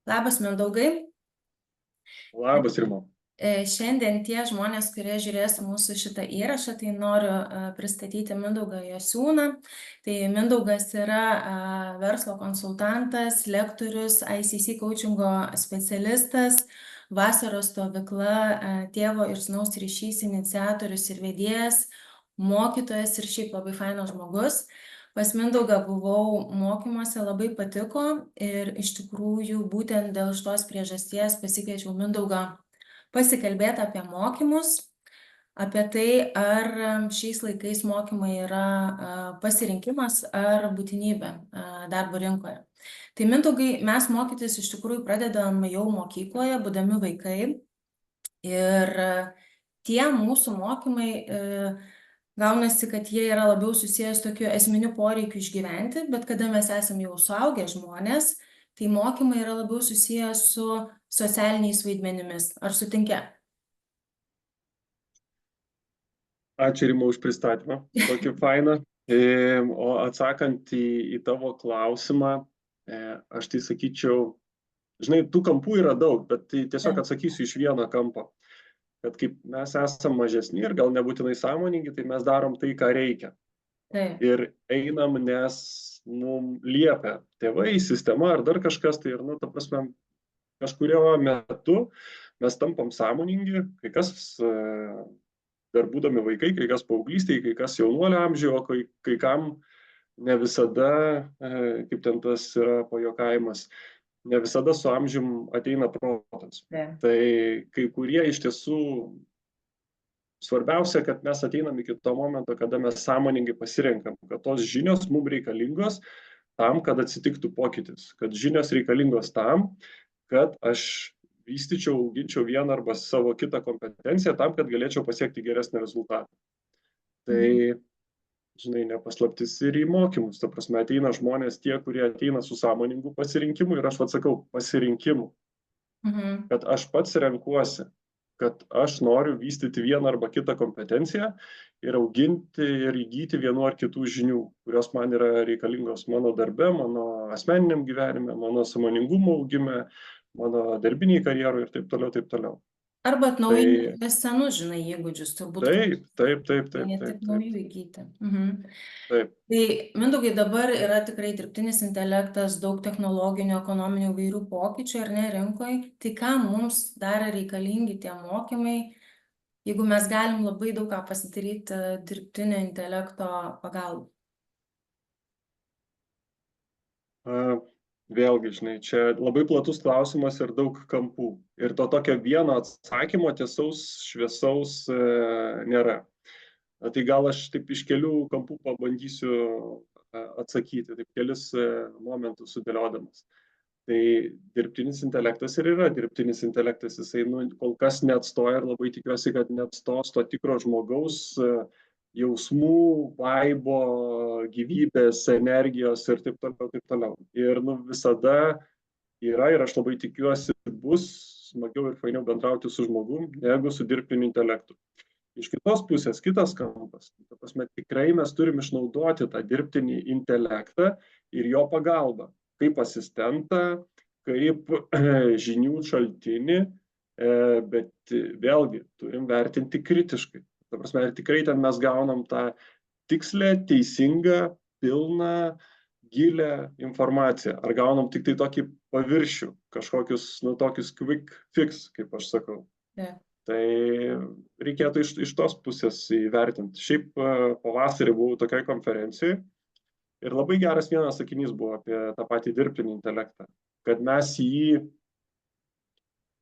Labas, Mindaugai. Labas, Rimo. Šiandien tie žmonės, kurie žiūrės mūsų šitą įrašą, tai noriu pristatyti Mindaugą Jasiūną. Tai Mindaugas yra verslo konsultantas, lektorius, ICC coachingo specialistas, vasaros stovykla, tėvo ir sūnaus ryšys iniciatorius ir vedėjas, mokytojas ir šiaip labai fainas žmogus. Pas Mindaugą buvau mokymuose, labai patiko ir iš tikrųjų būtent dėl šitos priežasties pasikviečiau Mindaugą pasikalbėti apie mokymus, apie tai, ar šiais laikais mokymai yra pasirinkimas ar būtinybė darbo rinkoje. Tai Mindaugai, mes mokytis iš tikrųjų pradedam jau mokykloje, būdami vaikai, ir tie mūsų mokymai gaunasi, kad jie yra labiau susijęs tokiu esminiu poreikiu išgyventi, bet kada mes esame jau suaugę žmonės, tai mokymai yra labiau susijęs su socialiniais vaidmenimis. Ar sutinki? Ačiū, Rimo, už pristatymą. Tokį fainą. O atsakant į tavo klausimą, aš tai sakyčiau, žinai, tų kampų yra daug, bet tai tiesiog atsakysiu iš vieno kampo. Kad kaip mes esame mažesni ir gal nebūtinai sąmoningi, tai mes darom tai, ką reikia. Ir einam, nes mums liepia tėvai, sistema ar dar kažkas, tai ir, ta prasme, kažkurio metu mes tampam sąmoningi, kai kas dar būdami vaikai, kai kas paauglystėje, kai kas jaunuolio amžiuje, o kai kam ne visada, kaip ten tas yra pajuokavimas, ne visada su amžium ateina protas. Tai kai kurie iš tiesų, svarbiausia, kad mes ateinam iki to momento, kada mes sąmoningai pasirenkam, kad tos žinios mums reikalingos tam, kad atsitiktų pokytis, kad žinios reikalingos tam, kad aš vystyčiau, auginčiau vieną arba savo kitą kompetenciją tam, kad galėčiau pasiekti geresnį rezultatą. Tai, žinai, nepaslaptis ir į mokymus. Ta prasme, ateina žmonės tie, kurie ateina su sąmoningu pasirinkimu ir aš atsakau pasirinkimu. Kad aš pats renkuosi, kad aš noriu vystyti vieną arba kitą kompetenciją ir auginti ir įgyti vienu ar kitų žinių, kurios man yra reikalingos mano darbe, mano asmeniniam gyvenime, mano sąmoningumo augime, mano darbiniai karjeroj ir taip toliau, taip toliau. Arba atnaujinti senus, žinai, įgūdžius, turbūt. Taip. Ne tik naujų įgyti. Taip. Tai, Mindaugai, dabar yra tikrai dirbtinis intelektas, daug technologinių, ekonominių vairių pokyčių, ar ne, rinkoje. Tai ką mums dar reikalingi tie mokymai, jeigu mes galim labai daug ką pasidaryti dirbtinio intelekto pagalba? Vėlgi, žinai, čia labai platus klausimas ir daug kampų. Ir to tokio vieno atsakymo tiesaus, šviesaus nėra. Tai gal aš taip iš kelių kampų pabandysiu atsakyti, taip kelis momentus sudėliodamas. Tai dirbtinis intelektas ir yra dirbtinis intelektas. Jisai kol kas neatstoja ir labai tikiuosi, kad neatstos to tikro žmogaus jausmų, vaibo, gyvybės, energijos ir taip toliau, taip toliau. Ir visada yra, ir aš labai tikiuosi, bus smagiau ir fainiau bendrauti su žmogum, negu su dirbtiniu intelektu. Iš kitos pusės, kitas kampas. Ta prasme, tikrai mes turim išnaudoti tą dirbtinį intelektą ir jo pagalbą, kaip asistentą, kaip žinių šaltinį, bet vėlgi turim vertinti kritiškai. Ta prasme, ir tikrai ten mes gaunam tą tikslę, teisingą, pilną, gilę informaciją. Ar gaunam tik tai tokį paviršių, kažkokius, tokius quick fix, kaip aš sakau. Tai reikėtų iš tos pusės įvertinti. Šiaip pavasarį buvau tokioj konferencijai ir labai geras vienas sakinys buvo apie tą patį dirbtinį intelektą, kad mes jį,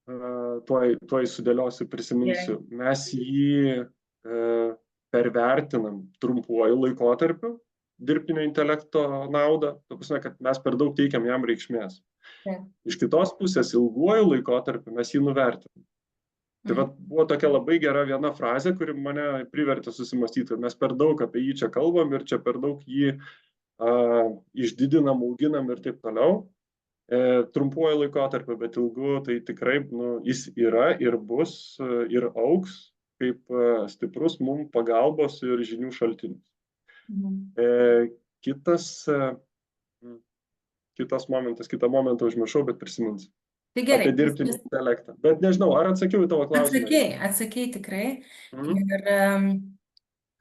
tuoj sudėliosiu, prisiminsiu, mes jį pervertinam trumpuoju laikotarpiu dirbtinio intelekto naudą, ta prasme, kad mes per daug teikiam jam reikšmės. Iš kitos pusės, ilguoju laikotarpiu mes jį nuvertinam. Tai buvo tokia labai gera viena frazė, kuri mane privertė susimastyti. Mes per daug apie jį čia kalbam ir čia per daug jį išdidinam, auginam ir taip toliau. Trumpuoju laikotarpiu, bet ilgu, tai tikrai jis yra ir bus ir augs kaip stiprus mums pagalbos ir žinių šaltinis. Kitas momentas, kitą momentą užmiršau, bet prisiminsiu. Tai gerai. apie dirbtinį intelektą. Bet nežinau, ar atsakiau į tavo klausimą? Atsakei tikrai. Mhm. Ir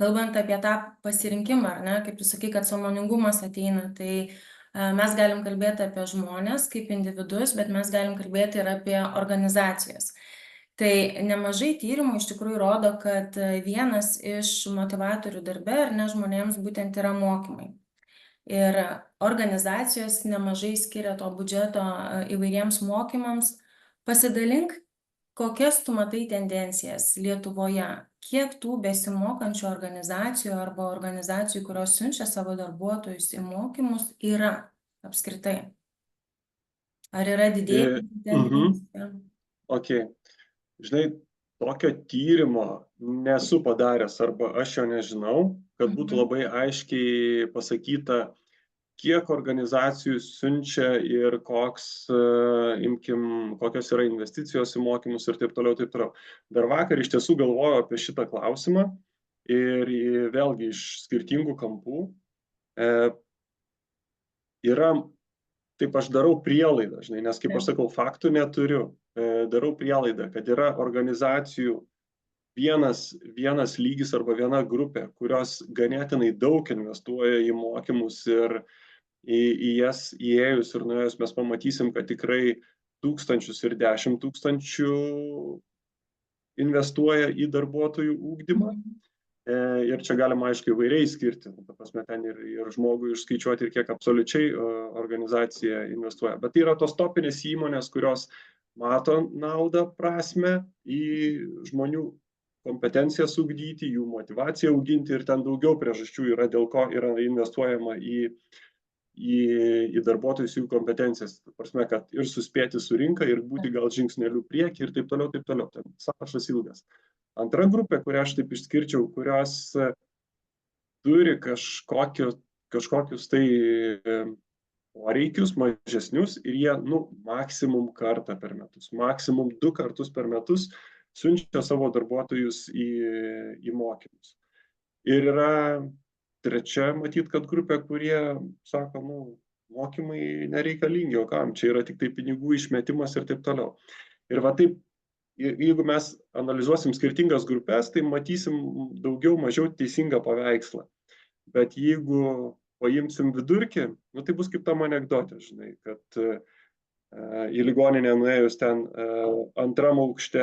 kalbant apie tą pasirinkimą, ar ne, kaip tu sakai, kad sąmoningumas ateina, tai mes galim kalbėti apie žmonės kaip individus, bet mes galim kalbėti ir apie organizacijas. Tai nemažai tyrimų iš tikrųjų rodo, kad vienas iš motivatorių darbe, ar ne, žmonėms būtent yra mokymai. Ir organizacijos nemažai skiria to biudžeto įvairiems mokymams. Pasidalink, kokias tu matai tendencijas Lietuvoje, kiek tų besimokančių organizacijų arba organizacijų, kurios siunčia savo darbuotojus į mokymus, yra apskritai? Ar yra didėjanti tendencija? Ok. Žinai, tokio tyrimo nesu padaręs arba aš jo nežinau, kad būtų labai aiškiai pasakyta, kiek organizacijų siunčia ir kokios yra investicijos į mokymus ir taip toliau, taip toliau. Dar vakar iš tiesų galvojau apie šitą klausimą ir vėlgi iš skirtingų kampų. Taip aš darau prielaidą, žinai, nes kaip aš sakau, faktų neturiu. Darau prielaidą, kad yra organizacijų vienas lygis arba viena grupė, kurios ganėtinai daug investuoja į mokymus ir į jas įėjus ir nuėjus mes pamatysim, kad tikrai tūkstančius ir 10 tūkstančių investuoja į darbuotojų ugdymą. Ir čia galima aiškiai įvairiai skirti, ta prasme, ten ir žmogui išskaičiuoti, ir kiek absoliučiai organizacija investuoja. Bet tai yra tos topinės įmonės, kurios mato naudą, prasme į žmonių kompetencijas ugdyti, jų motivaciją auginti, ir ten daugiau priežasčių yra, dėl ko yra investuojama į darbuotojus, jų kompetencijas. Ta prasme, kad ir suspėti su rinka, ir būti gal žingsneliu prieki, ir taip toliau, taip toliau. Ten sąrašas ilgas. Antra grupė, kurią aš taip išskirčiau, kurios turi kažkokius tai poreikius mažesnius, ir jie, maksimum kartą per metus, maksimum 2 kartus per metus siunčia savo darbuotojus į mokymus. Ir yra trečia, matyt, kad grupė, kurie sako, mokymai nereikalingi, o kam, čia yra tik tai pinigų išmetimas ir taip toliau. Ir va taip, jeigu mes analizuosim skirtingas grupės, tai matysim daugiau mažiau teisingą paveikslą. Bet jeigu paimsim vidurkį, tai bus kaip tam anekdote, žinai, kad į ligoninę nuėjus ten antram aukšte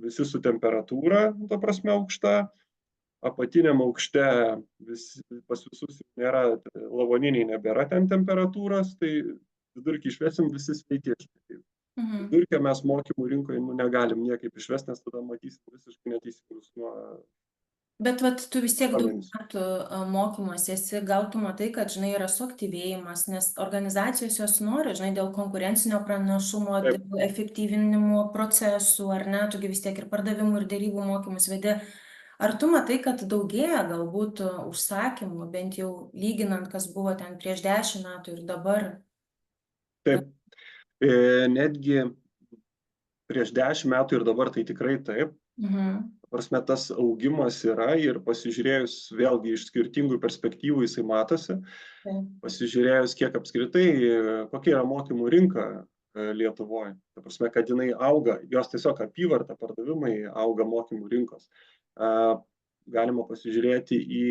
visi su temperatūra, ta prasme aukšta, apatiniam aukšte pas visus nėra, lavoniniai nebėra ten temperatūros, tai vidurkį išvesim visi sveiki. Vidurkio mes mokymų rinkoje negalim niekaip išvesti, nes tada matysim visiškai neteisingus nuo... Bet tu vis tiek daug metų mokymuose esi, gal tu matai, kad, žinai, yra suaktyvėjimas, nes organizacijos jos nori, žinai, dėl konkurencinio pranašumo, dėl efektyvinimo procesų, ar ne, tugi vis tiek ir pardavimų, ir dėrybų mokymus vedi. Ar tu matai, kad daugėja galbūt užsakymų, bent jau lyginant, kas buvo ten prieš 10 metų ir dabar? Taip, netgi prieš 10 metų ir dabar tai tikrai taip. Prasme, tas augimas yra, ir pasižiūrėjus vėlgi iš skirtingų perspektyvų jisai matosi. Pasižiūrėjus, kiek apskritai, kokia yra mokymų rinka Lietuvoje. Ta prasme, kad jinai auga, jos tiesiog apyvarta, pardavimai auga mokymų rinkos. Galima pasižiūrėti į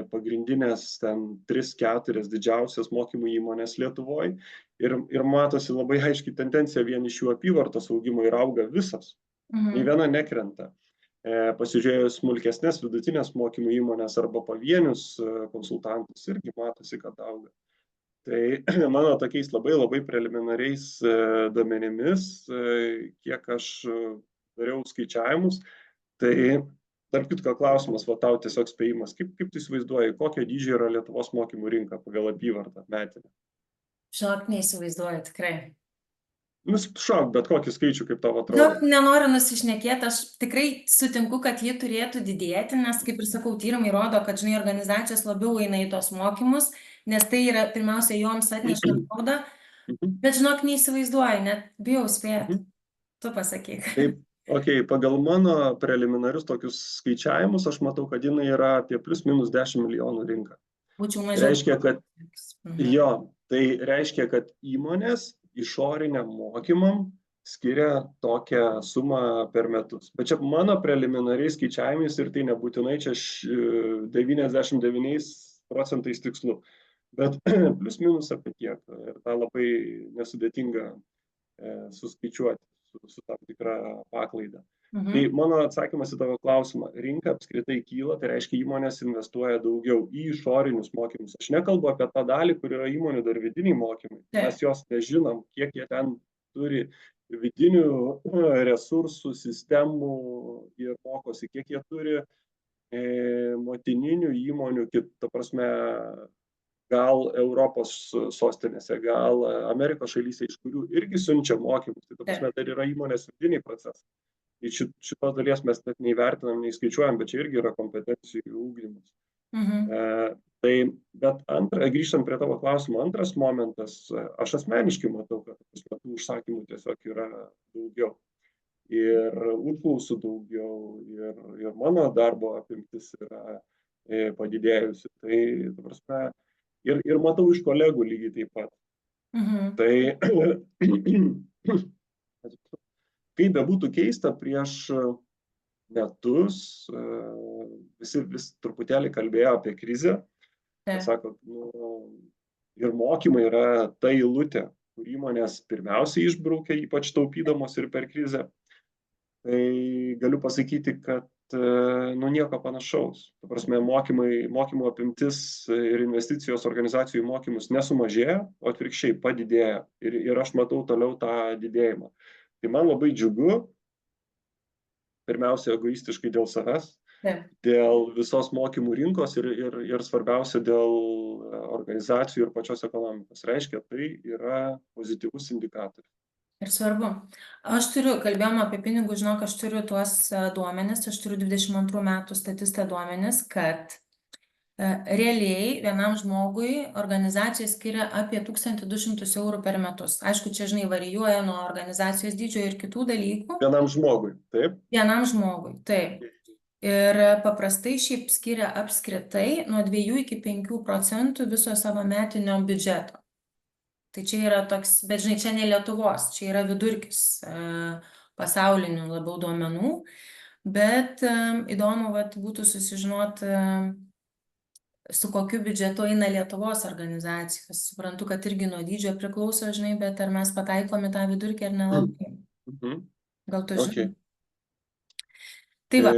pagrindinės ten 3-4 didžiausias mokymų įmonės Lietuvoje, ir matosi labai aiškiai tendencija, vien iš jų apyvartos augimo ir auga visas. Nei viena nekrenta. Pasižiūrėjus smulkesnės vidutinės mokymų įmonės arba pavienius konsultantus, irgi matosi, kad auga. Tai mano tokiais labai preliminariais duomenimis, kiek aš dariau skaičiavimus, tai tarp kitko klausimas, tau tiesiog spėjimas, kaip tu įsivaizduoji, kokio dydžio yra Lietuvos mokymų rinka pagal apyvartą metinę? Žinok, neįsivaizduoju tikrai. Šok, bet kokį skaičių, kaip tavo atrodo. Nenoriu nusišnekėti, aš tikrai sutinku, kad ji turėtų didėti, nes, kaip ir sakau, tyrimai rodo, kad, žinai, organizacijos labiau eina į tos mokymus, nes tai yra, pirmiausia, joms atneša naudą, bet, žinok, neįsivaizduoju, net bijau spėti. Tu pasakyk. Taip, pagal mano preliminarius tokius skaičiavimus, aš matau, kad jinai yra apie +- 10 milijonų rinka. Būčiau mažiau. Reiškia, kad tai reiškia, kad įmonės išoriniam mokymam skiria tokią sumą per metus. Bet čia mano preliminariais skaičiavimais ir tai nebūtinai čia 99% tikslu, bet plius minus apie tiek. Ir tą labai nesudėtinga suskaičiuoti su tam tikra paklaida. Tai mano atsakymas į tavo klausimą, rinka apskritai kyla, tai reiškia įmonės investuoja daugiau į išorinius mokymus. Aš nekalbu apie tą dalį, kur yra įmonių dar vidiniai mokymai. Mes jos nežinom, kiek jie ten turi vidinių resursų, sistemų ir mokosi, kiek jie turi motininių įmonių, ta prasme, gal Europos sostinėse, gal Amerikos šalyse, iš kurių irgi siunčia mokymus. Tai ta prasme, dar yra įmonės vidiniai procesai. Šitos dalies mes net neįvertinam, neįskaičiuojam, bet čia irgi yra kompetencijų ūkdymas. Bet grįžtant prie tavo klausimo, antras momentas, aš asmeniškai matau, kad tų užsakymų tiesiog yra daugiau. Ir užklausų daugiau, ir mano darbo apimtis yra padidėjusi. Tai, ta prasme, ir matau iš kolegų lygiai taip pat. Tai kaip bebūtų keista, prieš metus visi vis truputėlį kalbėjo apie krizę. Sako, ir mokymai yra ta eilutė, kur įmonės pirmiausiai išbraukia, ypač taupydamos ir per krizę. Tai galiu pasakyti, kad nieko panašaus. Ta prasme, mokymų apimtis ir investicijos organizacijų mokymus nesumažėja, o atvirkščiai padidėja. Ir aš matau toliau tą didėjimą. Tai man labai džiugu, pirmiausia, egoistiškai dėl savęs, dėl visos mokymų rinkos ir svarbiausia dėl organizacijų ir pačios ekonomikos. Reiškia, tai yra pozityvus indikatorius. Ir svarbu. Kalbėjom apie pinigus, žinok, aš turiu tuos duomenis, aš turiu 22 metų statistą duomenis, kad realiai vienam žmogui organizacija skiria apie 1200 eurų per metus. Aišku, čia, žinai, varijuoja nuo organizacijos dydžio ir kitų dalykų. Vienam žmogui, taip? Vienam žmogui, taip. Ir paprastai šiaip skiria apskritai nuo 2 iki 5% viso savo metinio biudžeto. Tai čia yra toks, bet žinai, čia ne Lietuvos, čia yra vidurkis pasaulinių labiau duomenų. Bet įdomu būtų susižinoti, su kokiu biudžetu eina Lietuvos organizacijos. Suprantu, kad irgi nuo dydžio priklauso, žinai, bet ar mes pataikom į tą vidurkį ar nelabai. Gal tu žinai? Tai va.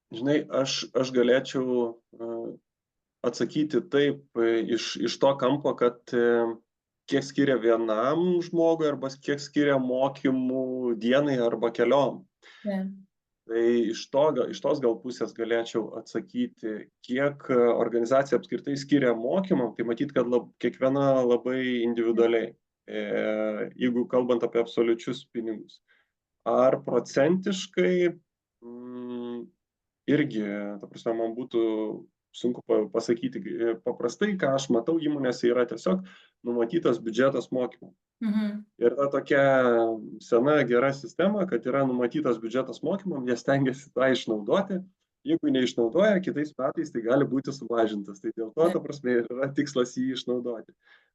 Žinai, aš galėčiau atsakyti taip iš to kampo, kad kiek skiria vienam žmogui arba kiek skiria mokymų dienai arba keliom. Tai iš tos gal pusės galėčiau atsakyti, kiek organizacija apskritai skiria mokymam, tai matyt, kad kiekviena labai individualiai, jeigu kalbant apie absoliučius pinigus. Ar procentiškai irgi, ta prasme, man būtų sunku pasakyti. Paprastai, ką aš matau, įmonėse yra tiesiog numatytas biudžetas mokymų. Ir ta tokia sena gera sistema, kad yra numatytas biudžetas mokymam, jie stengiasi tą išnaudoti. Jeigu neišnaudoja, kitais metais tai gali būti sumažintas. Tai dėl to, ta prasme, yra tikslas jį išnaudoti.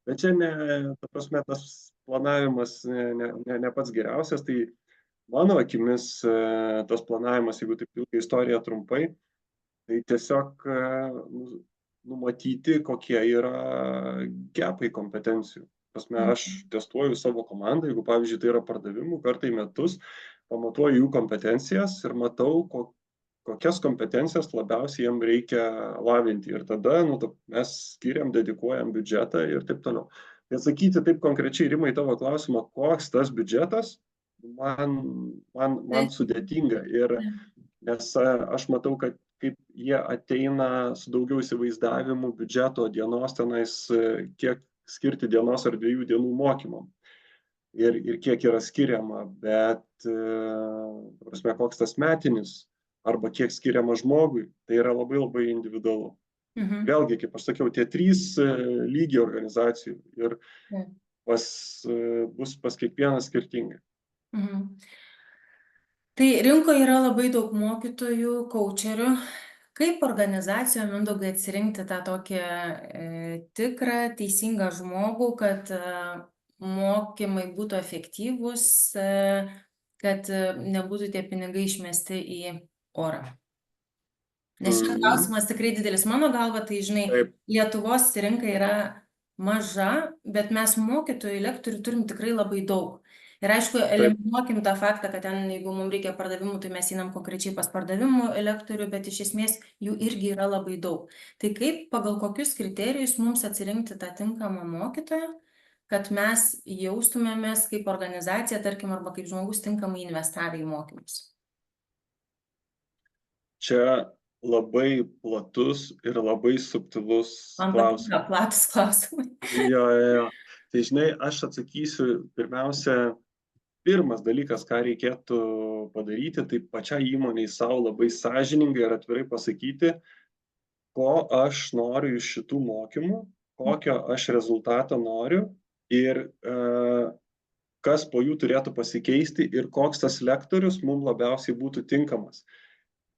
Bet čia, ta prasme, tas planavimas ne pats geriausias. Tai mano akimis tas planavimas, jeigu taip ilga istorija trumpai, tai tiesiog numatyti, kokie yra gepai kompetencijų. Aš testuoju savo komandą, jeigu, pavyzdžiui, tai yra pardavimų, kartą į metus pamatuoju jų kompetencijas ir matau, kokias kompetencijas labiausiai jam reikia lavinti. Ir tada mes skiriam, dedikuojam biudžetą ir taip toliau. Tai atsakyti taip konkrečiai, Rimai, tavo klausimą, koks tas biudžetas, man sudėtinga. Nes aš matau, kad kaip jie ateina su daugiau įsivaizdavimų biudžeto dienos tenais, kiek skirti dienos ar 2 dienų mokymam ir kiek yra skiriama, bet, prasme, koks tas metinis arba kiek skiriama žmogui, tai yra labai labai individualu. Vėlgi, kaip aš sakiau, tie 3 lygiai organizacijų ir bus pas kiekvieną skirtingai. Tai rinkoje yra labai daug mokytojų, kaučerių. Kaip organizacijom, Mindaugai, atsirinkti tą tokį tikrą, teisingą žmogų, kad mokymai būtų efektyvūs, kad nebūtų tie pinigai išmesti į orą. Nes šitas klausimas tikrai didelis. Mano galva, tai žinai, Taip. Lietuvos rinka yra maža, bet mes mokytojų, lektorių turim tikrai labai daug. Ir aišku, eliminuokim tą faktą, kad ten, jeigu mums reikia pardavimų, tai mes einam konkrečiai pas pardavimų lektorių, bet iš esmės jų irgi yra labai daug. Tai kaip, pagal kokius kriterijus mums atsirinkti tą tinkamą mokytoją, kad mes jaustumėmės kaip organizacija, tarkim, arba kaip žmogus tinkamai investavę į mokymus? Čia labai platus ir labai subtilus Man klausimas. patinka platus klausimai. Jo. Tai žinai, aš atsakysiu pirmiausia, pirmas dalykas, ką reikėtų padaryti, tai pačiai įmoniai savo labai sąžiningai ir atvirai pasakyti, ko aš noriu iš šitų mokymų, kokio aš rezultato noriu ir kas po jų turėtų pasikeisti ir koks tas lektorius mums labiausiai būtų tinkamas.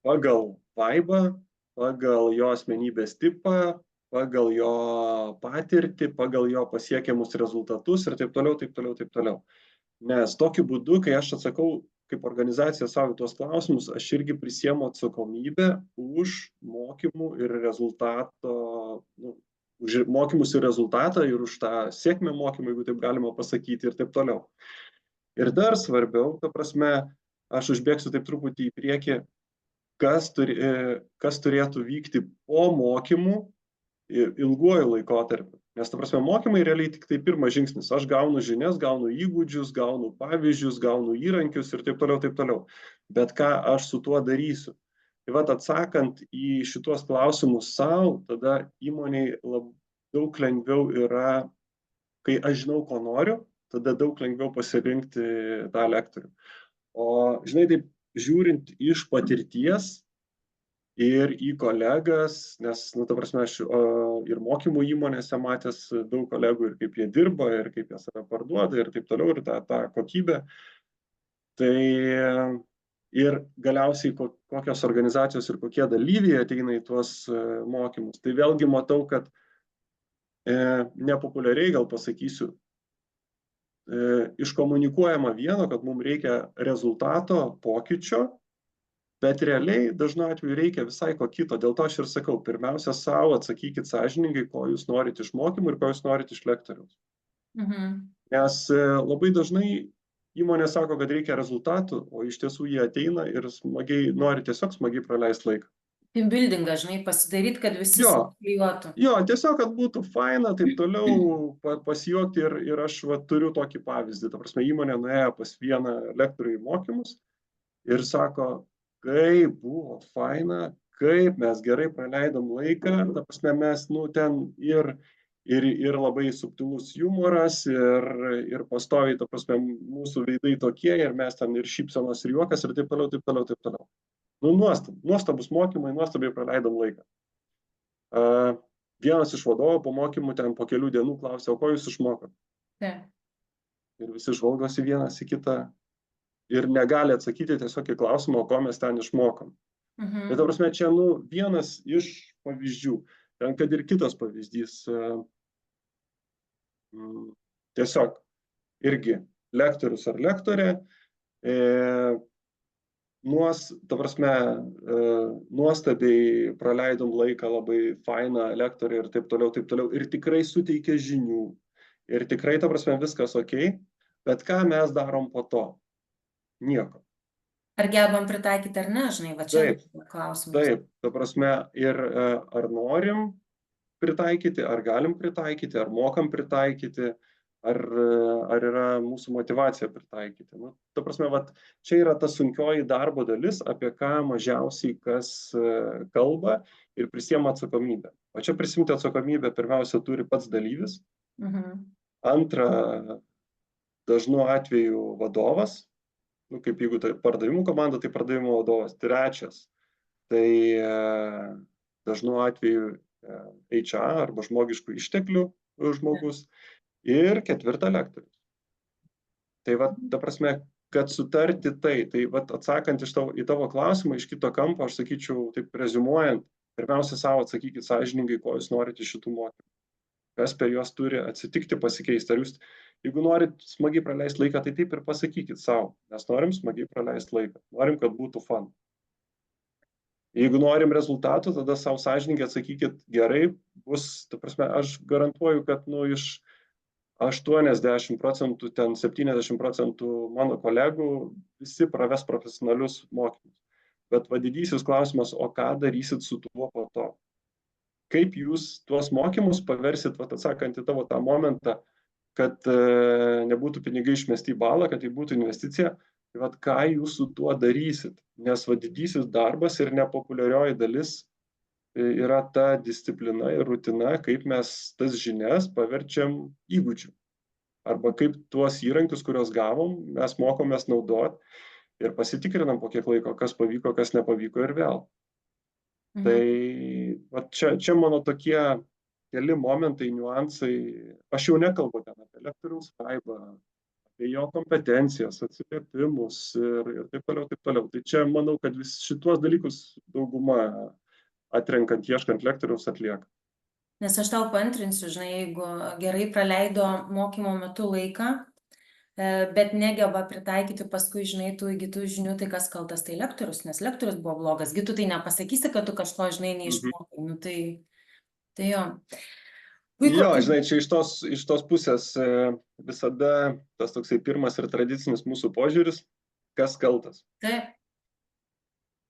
Pagal vaibą, pagal jo asmenybės tipą, pagal jo patirtį, pagal jo pasiekiamus rezultatus ir taip toliau. Nes tokiu būdu, kai aš atsakau kaip organizacija savo tuos klausimus, aš irgi prisiemu atsakomybę už mokymų ir rezultato, už mokymus ir rezultatą ir už tą sėkmę mokymų, jeigu taip galima pasakyti ir taip toliau. Ir dar svarbiau, ta prasme, aš užbėgsiu taip truputį į priekį, kas turėtų vykti po mokymų ilguoju laikotarpiu. Nes, ta prasme, mokymai realiai tik tai pirmas žingsnis. Aš gaunu žinias, gaunu įgūdžius, gaunu pavyzdžius, gaunu įrankius ir taip toliau. Bet ką aš su tuo darysiu? Tai vat atsakant į šitos klausimus savo, tada įmoniai daug lengviau yra, kai aš žinau, ko noriu, tada daug lengviau pasirinkti tą lektorių. O, žinai, taip žiūrint iš patirties ir į kolegas, nes, ta prasme, aš ir mokymų įmonėse matęs daug kolegų ir kaip jie dirba, ir kaip jie save parduoda, ir taip toliau, ir tą kokybę. Tai ir galiausiai kokios organizacijos ir kokie dalyviai ateina į tuos mokymus. Tai vėlgi matau, kad nepopuliariai gal pasakysiu, iškomunikuojama vieno, kad mums reikia rezultato, pokyčio, bet realiai dažnu atveju reikia visai ko kito. Dėl to aš ir sakau, pirmiausia, savo atsakykit sąžiningai, ko jūs norite iš mokymų ir ko jūs norite iš lektoriaus. Nes labai dažnai įmonė sako, kad reikia rezultatų, o iš tiesų jie ateina ir nori tiesiog smagiai praleisti laiką. Team buildingą, žinai, pasidaryti, kad visi susiklijuotų. Jo, tiesiog, kad būtų faina, taip toliau pasijuokti ir aš turiu tokį pavyzdį. Ta prasme, įmonė nuėjo pas vieną lektorių į mokymus ir sako, kaip buvo faina, kaip mes gerai praleidom laiką, ta prasme, mes ten ir labai subtilus humoras, ir pastoviai, ta prasme, mūsų veidai tokie, ir mes ten ir šypsenos, ir juokas, ir taip toliau. Nuostabus mokymai, nuostabiai praleidom laiką. Vienas iš vadovų po mokymų ten po kelių dienų klausė, o ko jūs išmokot? Ir visi žvalgosi vienas į kitą ir negali atsakyti tiesiog į klausimą, ko mes ten išmokom. Bet, ta prasme, čia vienas iš pavyzdžių. Ten, kad ir kitas pavyzdys. Tiesiog irgi lektorius ar lektorė, ta prasme, nuostabiai praleidom laiką, labai faina lektorė ir taip toliau, ir tikrai suteikia žinių, ir tikrai, ta prasme, viskas okei, bet ką mes darom po to? Nieko. Ar gebam pritaikyti ar ne, žinai, va čia klausimas. Taip, ta prasme, ir ar norim pritaikyti, ar galim pritaikyti, ar mokam pritaikyti, ar yra mūsų motyvacija pritaikyti. Ta prasme, čia yra ta sunkioji darbo dalis, apie ką mažiausiai kas kalba ir prisiema atsakomybę. O čia prisimti atsakomybę pirmiausia turi pats dalyvis. Antra, dažnu atveju vadovas, kaip jeigu tai pardavimų komanda, tai pardavimo vadovas. Trečias, tai dažnu atveju HR arba žmogiškų išteklių žmogus. Ir ketvirta lektorius. Tai ta prasme, kad sutarti tai atsakant į tavo klausimą iš kito kampo, aš sakyčiau, taip reziumuojant, pirmiausia savo atsakykit sąžiningai, ko jūs norite iš šitų mokymų. kas per juos turi atsitikti, pasikeisti. Ar jūs, jeigu norit smagiai praleisti laiką, tai taip ir pasakykit savo. Mes norim smagiai praleisti laiką. Norim, kad būtų fun. Jeigu norim rezultatų, tada savo sąžininkai atsakykit, gerai, bus, ta prasme, aš garantuoju, kad iš 80%, ten 70% mano kolegų visi praves profesionalius mokymus. Bet didysis klausimas, o ką darysit su tuo po to? Kaip jūs tuos mokymus paversit, atsakant į tavo tą momentą, kad nebūtų pinigai išmesti į balą, kad tai būtų investicija, tai ką jūs su tuo darysit? Nes didysis darbas ir nepopuliarioji dalis yra ta disciplina ir rutina, kaip mes tas žinias paverčiam įgūdžių. Arba kaip tuos įrankius, kuriuos gavom, mes mokomės naudoti ir pasitikrinam po kiek laiko, kas pavyko, kas nepavyko ir vėl. Tai čia mano tokie keli momentai, niuansai. Aš jau nekalbu ten apie lektoriaus vaibą, apie jo kompetencijas, atsiliepimus ir taip toliau, taip toliau. Tai čia manau, kad šituos dalykus dauguma atrenkant, ieškant lektoriaus atlieka. Nes aš tau paantrinsiu, žinai, jeigu gerai praleido mokymo metu laiką, bet negeba pritaikyti paskui, žinai, tų įgytų žinių, tai kas kaltas, tai lektorius, nes lektorius buvo blogas. Tu tai nepasakysi, kad tu kažko, žinai, neišmokai. Nu, tai jo. Puiku. Jo, žinai, čia iš tos pusės visada tas toksai pirmas ir tradicinis mūsų požiūris, kas kaltas. Taip.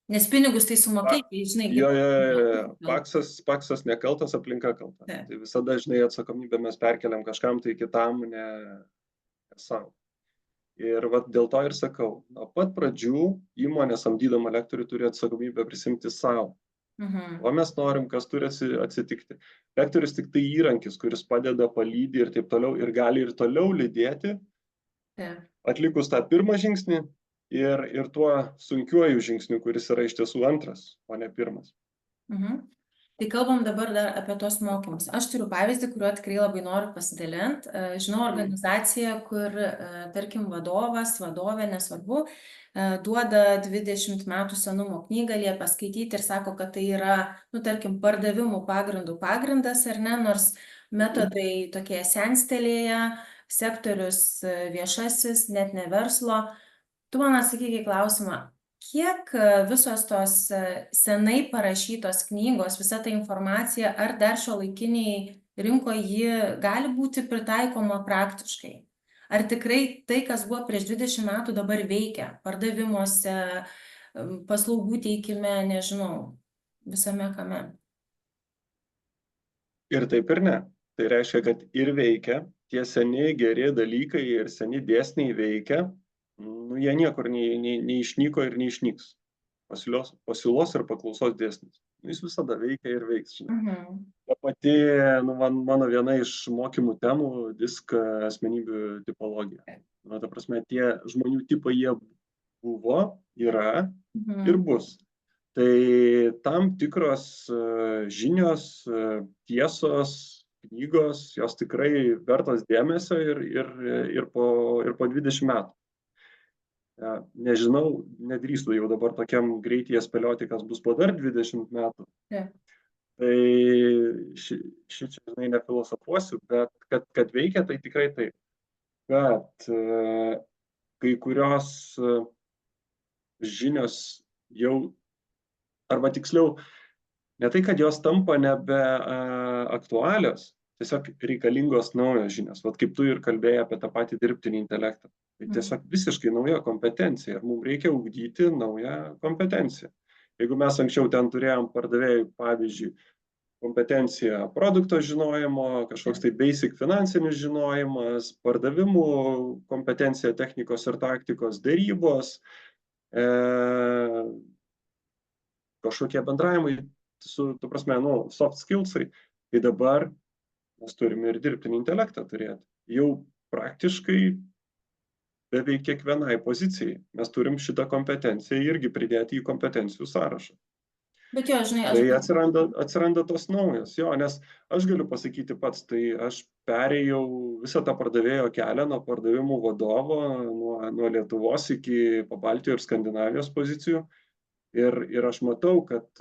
Nes pinigus tai sumokėjai, žinai. Jo, paksas nekaltas, aplinka kalta. Tai visada, žinai, atsakomybę mes perkeliam kažkam tai kitam, ne savo. Ir dėl to ir sakau, nuo pat pradžių įmonė samdydama lektorių turi atsakomybę prisimti savo. O mes norim, kas turi atsitikti. Lektorius tik tai įrankis, kuris padeda, palydi ir taip toliau, ir gali ir toliau lydėti, atlikus tą pirmą žingsnį ir tuo sunkiuoju žingsniu, kuris yra iš tiesų antras, o ne pirmas. Tai kalbam dabar dar apie tos mokymus. Aš turiu pavyzdį, kuriuo tikrai labai noriu pasidalinti. Žinau organizaciją, kur, tarkim, vadovė, nesvarbu, duoda 20 metų senumo knygą, liepia skaityti ir sako, kad tai yra, tarkim, pardavimų pagrindas, ar ne, nors metodai tokie senstelėję, sektorius viešasis, net ne verslo. Tu man atsakyk į klausimą, kiek visos tos senai parašytos knygos, visa ta informacija, ar dar šiuolaikiniai rinkoje ji gali būti pritaikoma praktiškai? Ar tikrai tai, kas buvo prieš 20 metų, dabar veikia pardavimuose, paslaugų teikime, nežinau, visame kame? Ir taip ir ne. Tai reiškia, kad ir veikia, tie seni geri dalykai ir seni dėsniai veikia, jie niekur neišnyko ir neišnyks. Pasiūlos ir paklausos dėsnis. Jis visada veikia ir veiks. Ta pati mano viena iš mokymų temų disk asmenybių tipologija. Ta prasme, tie žmonių tipai jie buvo, yra ir bus. Tai tam tikros žinios, tiesos, knygos, jos tikrai vertos dėmesio ir po 20 metų. Nežinau, nedrįstu jau dabar tokiam greityje spėlioti, kas bus po dar 20 metų. Tai šičia, žinai, nefilosofuosiu, bet kad veikia, tai tikrai taip. Kad kai kurios žinios jau, arba tiksliau, ne tai, kad jos tampa nebe aktualios, tiesiog reikalingos naujos žinios. Kaip tu ir kalbėjai apie tą patį dirbtinį intelektą. Tai tiesiog visiškai nauja kompetencija ir mums reikia ugdyti naują kompetenciją. Jeigu mes anksčiau ten turėjom pardavėjų, pavyzdžiui, kompetenciją produkto žinojimo, kažkoks tai basic finansinis žinojimas, pardavimų kompetencija, technikos ir taktikos, derybos, kažkokie bendravimai, tu prasme, soft skillsai, tai dabar mes turime ir dirbtinį intelektą turėti. Jau praktiškai beveik kiekvienai pozicijai. Mes turim šitą kompetenciją irgi pridėti į kompetencijų sąrašą. Bet jo, žinai, Tai atsiranda tos naujos, jo, nes aš galiu pasakyti pats, tai aš perėjau visą tą pardavėjo kelią nuo pardavimų vadovo, nuo Lietuvos iki Pabaltijo ir Skandinavijos pozicijų. Ir aš matau, kad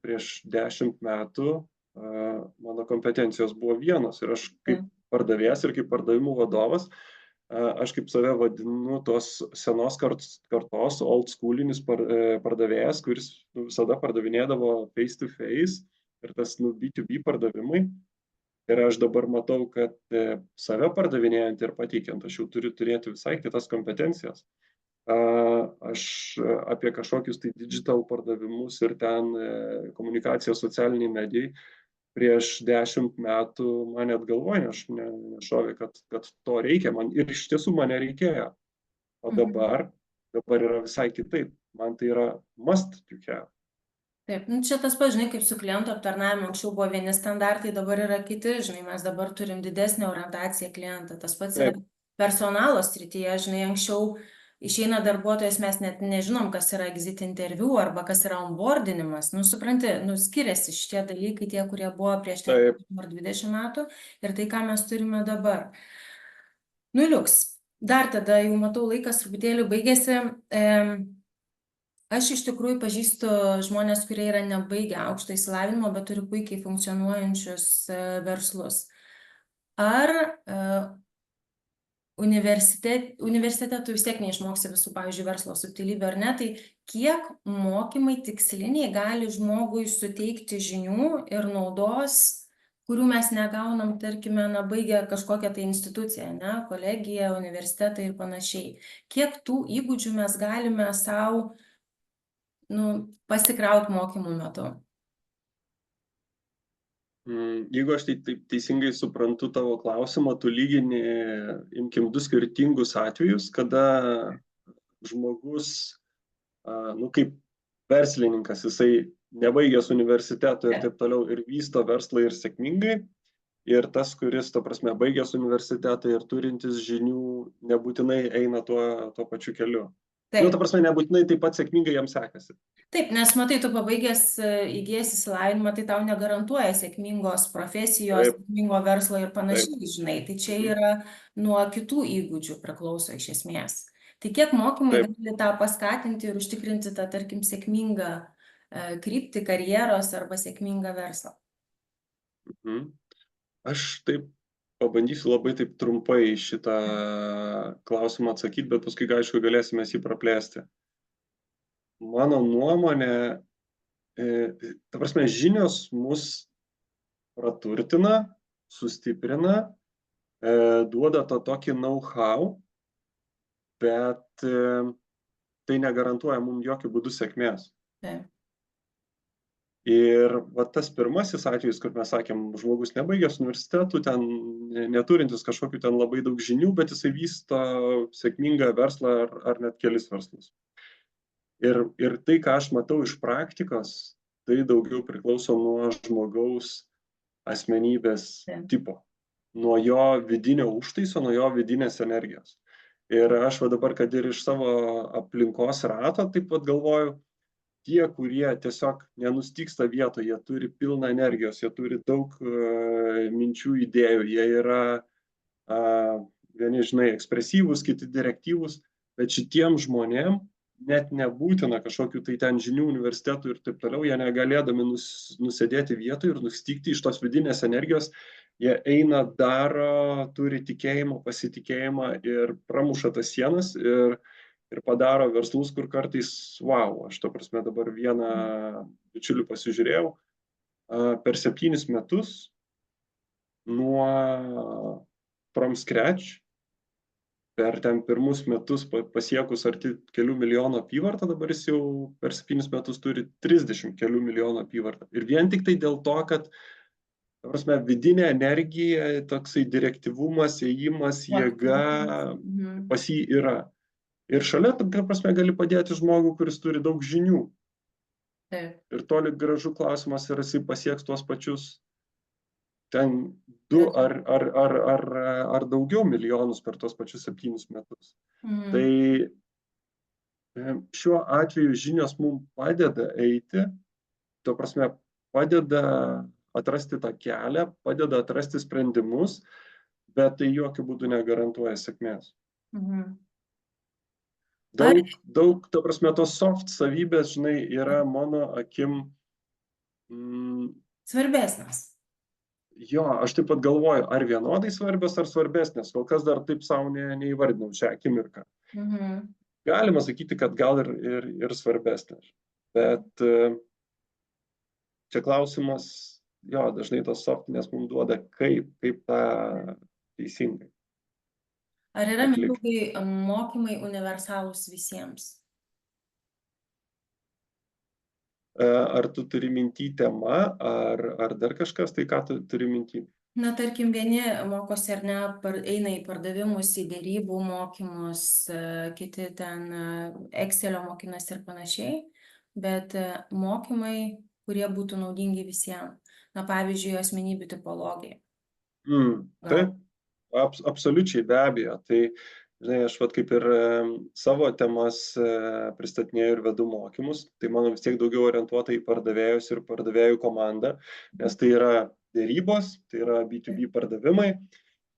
prieš 10 metų mano kompetencijos buvo vienos ir aš kaip pardavėjas ir kaip pardavimų vadovas, aš kaip save vadinu tos senos kartos old schoolinis pardavėjas, kuris visada pardavinėdavo face to face ir tas B2B pardavimai. Ir aš dabar matau, kad save pardavinėjant ir pateikiant, aš jau turiu turėti visai kitas kompetencijas. Aš apie kažkokius tai digital pardavimus ir ten komunikaciją socialiniai medijai prieš 10 metų man net galvoj nešovė, kad to reikia man ir iš tiesų man nereikėjo. O dabar yra visai kitaip. Man tai yra must to have. Taip, čia tas pats, žinai, kaip su klientų aptarnavimu, anksčiau buvo vieni standartai, dabar yra kiti, žinai, mes dabar turim didesnę orientaciją klientą, tas pats yra personalo srityje, žinai, anksčiau išeina darbuotojas, mes net nežinom, kas yra exit interview arba kas yra onboardinimas, supranti, skiriasi šitie dalykai, tie, kurie buvo prieš 10 ar 20 metų ir tai, ką mes turime dabar. Liuks, dar tada jau matau, laikas truputėlį baigėsi. Aš iš tikrųjų pažįstu žmonės, kurie yra nebaigę aukšto išsilavinimo, bet turi puikiai funkcionuojančius verslus. Ar universitete tu vis tiek neišmoksi visų, pavyzdžiui, verslo subtilybių ar ne, tai kiek mokymai tiksliniai gali žmogui suteikti žinių ir naudos, kurių mes negaunam, tarkime, baigę kažkokią tai instituciją, ne, kolegiją, universitetą ir panašiai. Kiek tų įgūdžių mes galime savo pasikraut mokymų metu? Jeigu aš taip teisingai suprantu tavo klausimą, tu lygini, imkim, du skirtingus atvejus, kada žmogus, kaip verslininkas, jisai nebaigęs universiteto ir taip toliau ir vysto verslą ir sėkmingai, ir tas, kuris, ta prasme, baigęs universitetą ir turintis žinių, nebūtinai eina tuo pačiu keliu. Ta prasme, nebūtinai taip pat sėkmingai jam sekasi. Taip, nes matai, tu pabaigęs įgijęs išsilavinimą, tai tau negarantuoja sėkmingos profesijos, sėkmingo verslo ir panašiai, žinai. Tai čia yra nuo kitų įgūdžių priklauso iš esmės. Tai kiek mokymai gali tą paskatinti ir užtikrinti tą, tarkim, sėkmingą kryptį karjeros arba sėkmingą verslą? Aš taip pabandysiu labai taip trumpai šitą klausimą atsakyti, bet paskui, aišku, galėsime jį praplėsti. Mano nuomonė, ta prasme, žinios mus praturtina, sustiprina, duoda tą tokį know-how, bet tai negarantuoja mums jokių būdų sėkmės. Ir tas pirmasis atvejis, kur mes sakėm, žmogus nebaigęs universitetų, ten neturintis kažkokių ten labai daug žinių, bet jisai vysto sėkmingą verslą ar net kelis verslus. Ir tai, ką aš matau iš praktikos, tai daugiau priklauso nuo žmogaus asmenybės tipo, nuo jo vidinio užtaiso, nuo jo vidinės energijos. Ir aš dabar, kad ir iš savo aplinkos rato, taip pat galvoju, tie, kurie tiesiog nenustygsta vietoje, jie turi pilną energijos, jie turi daug minčių, idėjų, jie yra vieni, žinai, ekspresyvūs, kiti direktyvūs, bet šitiem žmonėm net nebūtina kažkokių tai ten žinių universitetų ir taip toliau, jie negalėdami nusėdėti vietoje ir nustygti iš tos vidinės energijos, jie eina, daro, turi tikėjimą, pasitikėjimą ir pramuša tas sienas ir padaro verslus, kur kartais, wow, aš to prasme dabar vieną bičiulį pasižiūrėjau, per 7 metus nuo from scratch, per ten pirmus metus pasiekus arti kelių milijonų apyvartą, dabar jis jau per 7 metus turi 30 kelių milijonų apyvartą. Ir vien tik tai dėl to, kad, ta prasme, vidinė energija, toksai direktyvumas, ėjimas, jėga pas jį yra. Ir šalia, ta prasme, gali padėti žmogų, kuris turi daug žinių. Ir toli gražu klausimas, ar jisai pasieks tuos pačius ten 2 ar daugiau milijonus per tuos pačius 7 metus. Tai šiuo atveju žinios mums padeda eiti, ta prasme, padeda atrasti tą kelią, padeda atrasti sprendimus, bet tai jokių būdų negarantuoja sėkmės. Daug, ta prasme, tos soft savybės, žinai, yra mano akim Svarbesnės. Jo, aš taip pat galvoju, ar vienodai svarbios, ar svarbesnės. Kol kas dar taip savo neįvardinau šią akimirką. Mhm. Galima sakyti, kad gal ir svarbesnės. Bet čia klausimas, jo, dažnai tos softinės mums duoda, kaip tą teisingai Ar yra, atlikti. Mindaugai, mokymai universalūs visiems? Ar tu turi minty tema, ar dar kažkas, tai ką tu turi minty? Na, tarkim, vieni mokosi ar ne, eina į pardavimus, į dėrybų mokymus, kiti ten Excelio mokinasi ir panašiai, bet mokymai, kurie būtų naudingi visiems. Na, pavyzdžiui, asmenybių tipologija. Taip, absoliučiai, be abejo. Tai, žinai, aš vat kaip ir savo temas pristatinėjau ir vedu mokymus, tai mano vis tiek daugiau orientuota į pardavėjus ir pardavėjų komandą, nes tai yra dėrybos, tai yra B2B pardavimai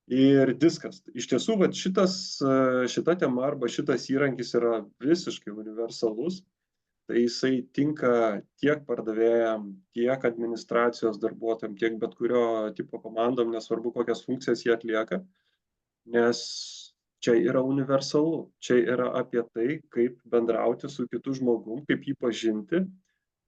ir diskas. Iš tiesų, vat šita tema arba šitas įrankis yra visiškai universalus. Tai jisai tinka tiek pardavėjam, tiek administracijos darbuotojam, tiek bet kurio tipo komandom, nesvarbu kokias funkcijas jie atlieka, nes čia yra universalu. Čia yra apie tai, kaip bendrauti su kitu žmogum, kaip jį pažinti,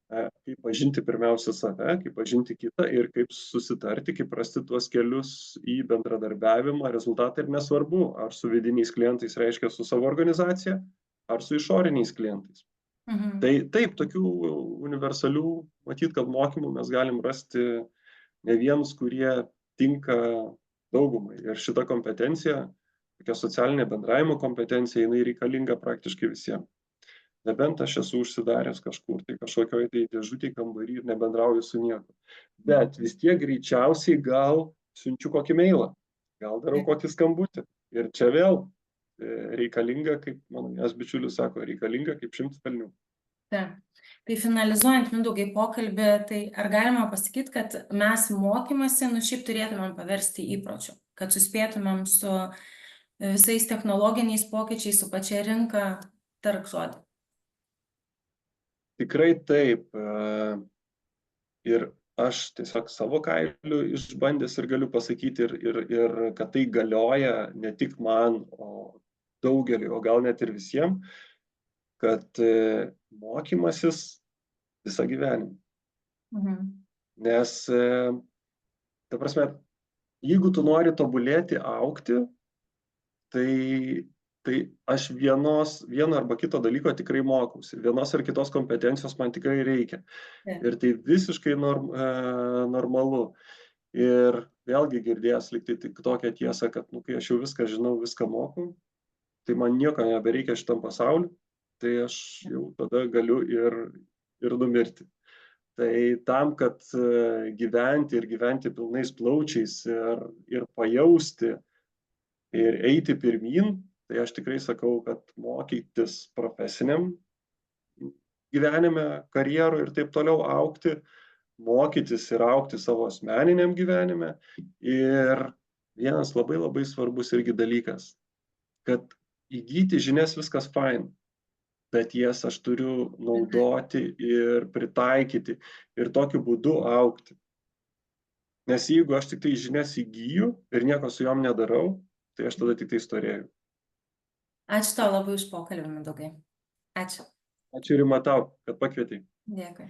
kaip pažinti pirmiausia save, kaip pažinti kitą ir kaip susitarti, kaip rasti tuos kelius į bendradarbiavimą, rezultatą ir nesvarbu, ar su vidiniais klientais, reiškia su savo organizacija, ar su išoriniais klientais. Mhm. Tai taip, tokių universalių, matyt, kad mokymų mes galim rasti ne vienus, kurie tinka daugumai. Ir šita kompetencija, tokia socialinė bendravimo kompetencija, jinai reikalinga praktiškai visiems. Nebent aš esu užsidaręs kažkur, tai kažkokioj tai dėžutėj kambarį ir nebendrauju su nieku. Bet vis tiek greičiausiai gal siunčiu kokį mailą, gal darau kokį skambutį. Ir čia vėl reikalinga, kaip mano vienas bičiulis sako, reikalinga kaip 100 velnių. Taip. Tai finalizuojant, Mindaugai, pokalbį, tai ar galima pasakyti, kad mes mokymasi, šiaip turėtumėm paversti įpročiu, kad suspėtumėm su visais technologiniais pokyčiais, su pačia rinka, tark žodį? Tikrai taip. Ir aš tiesiog savo kailiu išbandęs ir galiu pasakyti, ir kad tai galioja ne tik man, o daugeliu, o gal net ir visiems, kad mokymasis visą gyvenimą. Mhm. Nes, ta prasme, jeigu tu nori tobulėti, augti, tai aš vieno arba kito dalyko tikrai mokausi. Vienos ar kitos kompetencijos man tikrai reikia. Ir tai visiškai normalu. Ir vėlgi girdėjęs likti tik tokią tiesą, kad kai aš jau viską žinau, viską moku, tai man nieko nebereikia šitam pasauliu, tai aš jau tada galiu ir numirti. Tai tam, kad gyventi pilnais plaučiais ir pajausti ir eiti pirmyn, tai aš tikrai sakau, kad mokytis profesiniam gyvenime, karjeroje ir taip toliau augti, mokytis ir augti savo asmeniniam gyvenime. Ir vienas labai labai svarbus irgi dalykas, kad įgyti žinias viskas fine, bet jas aš turiu naudoti ir pritaikyti ir tokiu būdu augti. Nes jeigu aš tik tai žinias įgyju ir nieko su jom nedarau, tai aš tada tik tai storėju. Ačiū tau labai už pokalbį, Mindaugai. Ačiū. Ačiū Rima tau, kad pakvietei. Dėkui.